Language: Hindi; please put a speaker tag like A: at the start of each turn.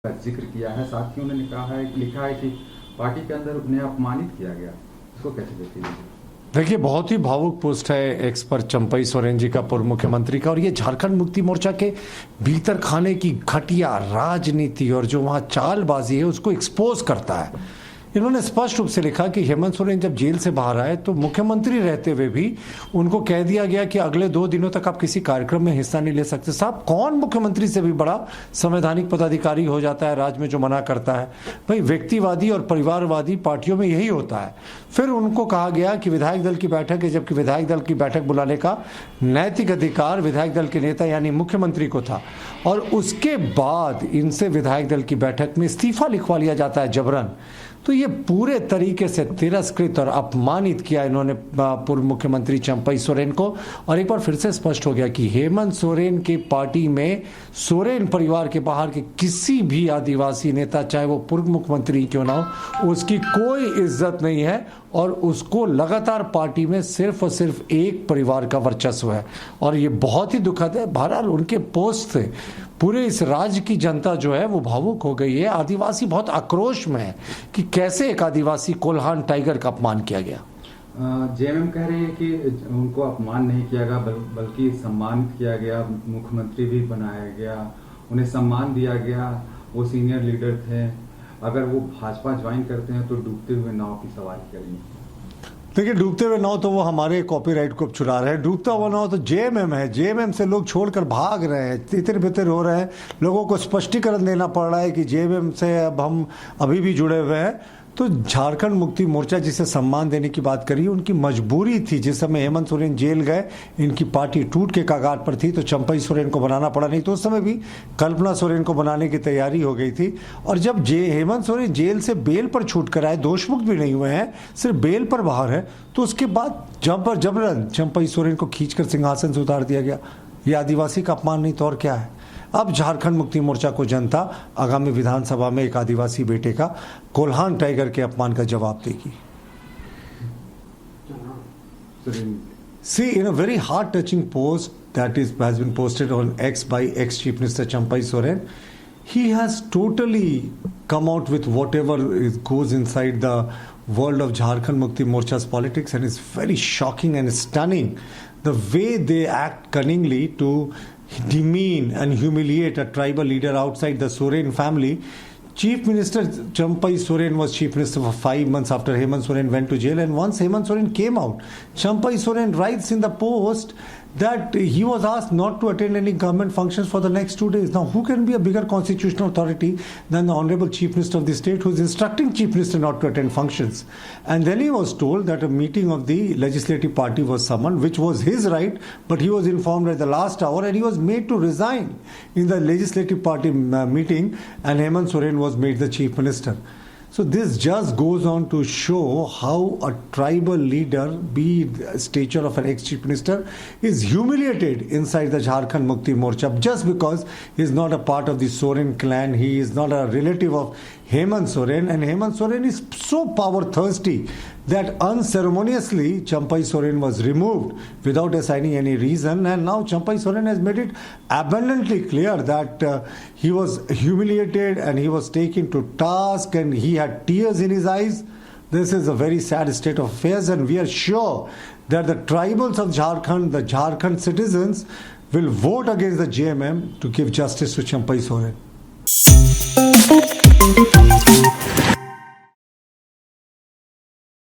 A: का जिक्र किया है, साथ ही उन्होंने कहा है, लिखा है कि पार्टी के अंदर उन्हें अपमानित किया गया। इसको कैसे देखते हैं?
B: देखिए, बहुत ही भावुक पोस्ट है एक्स पर चंपई सोरेन जी का, पूर्व मुख्यमंत्री का, और ये झारखंड मुक्ति मोर्चा के भीतर खाने की घटिया राजनीति और जो वहाँ चालबाजी है उसको एक्सपोज करता है। इन्होंने स्पष्ट रूप से लिखा कि हेमंत सोरेन जब जेल से बाहर आए तो मुख्यमंत्री रहते हुए भी उनको कह दिया गया कि अगले 2 दिनों तक आप किसी कार्यक्रम में हिस्सा नहीं ले सकते। साहब, कौन मुख्यमंत्री से भी बड़ा संवैधानिक पदाधिकारी हो जाता है राज्य में जो मना करता है? भाई, व्यक्तिवादी और परिवारवादी पार्टियों में यही होता है। फिर उनको कहा गया कि विधायक दल की बैठक है, जबकि विधायक दल की बैठक बुलाने का नैतिक अधिकार विधायक दल के नेता यानी मुख्यमंत्री को था, और उसके बाद इनसे विधायक दल की बैठक में इस्तीफा लिखवा लिया जाता है जबरन। तो ये पूरे तरीके से तिरस्कृत और अपमानित किया इन्होंने पूर्व मुख्यमंत्री चंपई सोरेन को। और एक बार फिर से स्पष्ट हो गया कि हेमंत सोरेन की पार्टी में सोरेन परिवार के बाहर के किसी भी आदिवासी नेता, चाहे वो पूर्व मुख्यमंत्री क्यों ना हो, उसकी कोई इज्जत नहीं है, और उसको लगातार पार्टी में सिर्फ और सिर्फ एक परिवार का वर्चस्व है। और ये बहुत ही दुखद है। बहरहाल, उनके पोस्ट से पूरे इस राज्य की जनता जो है वो भावुक हो गई है। आदिवासी बहुत आक्रोश में है कि कैसे एक आदिवासी कोल्हान टाइगर का अपमान किया गया।
A: जेएमएम कह रहे हैं कि उनको अपमान नहीं किया गया, बल्कि सम्मानित किया गया, मुख्यमंत्री भी बनाया गया, उन्हें सम्मान दिया गया, वो सीनियर लीडर थे। अगर वो भाजपा ज्वाइन करते हैं तो डूबते हुए नाव की सवारी करेंगे।
B: देखिए, डूबते हुए नाव तो वो हमारे कॉपीराइट को छुड़ा रहे हैं। डूबता हुआ नाव तो जेएमएम है। जेएमएम से लोग छोड़कर भाग रहे हैं, तितर बितर हो रहे हैं। लोगों को स्पष्टीकरण देना पड़ रहा है कि जेएमएम से अब हम अभी भी जुड़े हुए हैं। तो झारखंड मुक्ति मोर्चा जिसे सम्मान देने की बात करी, उनकी मजबूरी थी। जिस समय हेमंत सोरेन जेल गए, इनकी पार्टी टूट के कगार पर थी, तो चंपई सोरेन को बनाना पड़ा। नहीं तो उस समय भी कल्पना सोरेन को बनाने की तैयारी हो गई थी। और जब हेमंत सोरेन जेल से बेल पर छूट कर आए, दोषमुक्त भी नहीं हुए हैं, सिर्फ बेल पर बाहर है, तो उसके बाद जबरन चंपई सोरेन को खींचकर सिंहासन से उतार दिया गया। ये आदिवासी का अपमान नहीं तो और क्या है? अब झारखंड मुक्ति मोर्चा को जनता आगामी विधानसभा में एक आदिवासी बेटे का कोल्हान टाइगर के अपमान का जवाब देगी। See, in a very heart-touching post that has been posted on X by ex-Chief Minister Champai Soren, he has totally come out with whatever goes inside the world of Jharkhand Mukti Morcha's politics, and it's very shocking and stunning the way they act cunningly to demean and humiliate a tribal leader outside the Soren family. Chief Minister Champai Soren was Chief Minister for 5 months after Hemant Soren went to jail, and once Hemant Soren came out, Champai Soren writes in the post that he was asked not to attend any government functions for the next 2 days. Now, who can be a bigger constitutional authority than the Honorable Chief Minister of the state, who is instructing Chief Minister not to attend functions? And then he was told that a meeting of the legislative party was summoned, which was his right, but he was informed at the last hour, and he was made to resign in the legislative party meeting, and Hemant Soren was made the Chief Minister. So this just goes on to show how a tribal leader, be the stature of an ex-chief minister, is humiliated inside the Jharkhand Mukti Morcha just because he is not a part of the Soren clan. He is not a relative of Hemant Soren, and Hemant Soren is so power thirsty that unceremoniously Champai Soren was removed without assigning any reason, and now Champai Soren has made it abundantly clear that he was humiliated and he was taken to task and he had tears in his eyes. This is a very sad state of affairs, and we are sure that the tribals of Jharkhand, the Jharkhand citizens, will vote against the JMM to give justice to Champai Soren.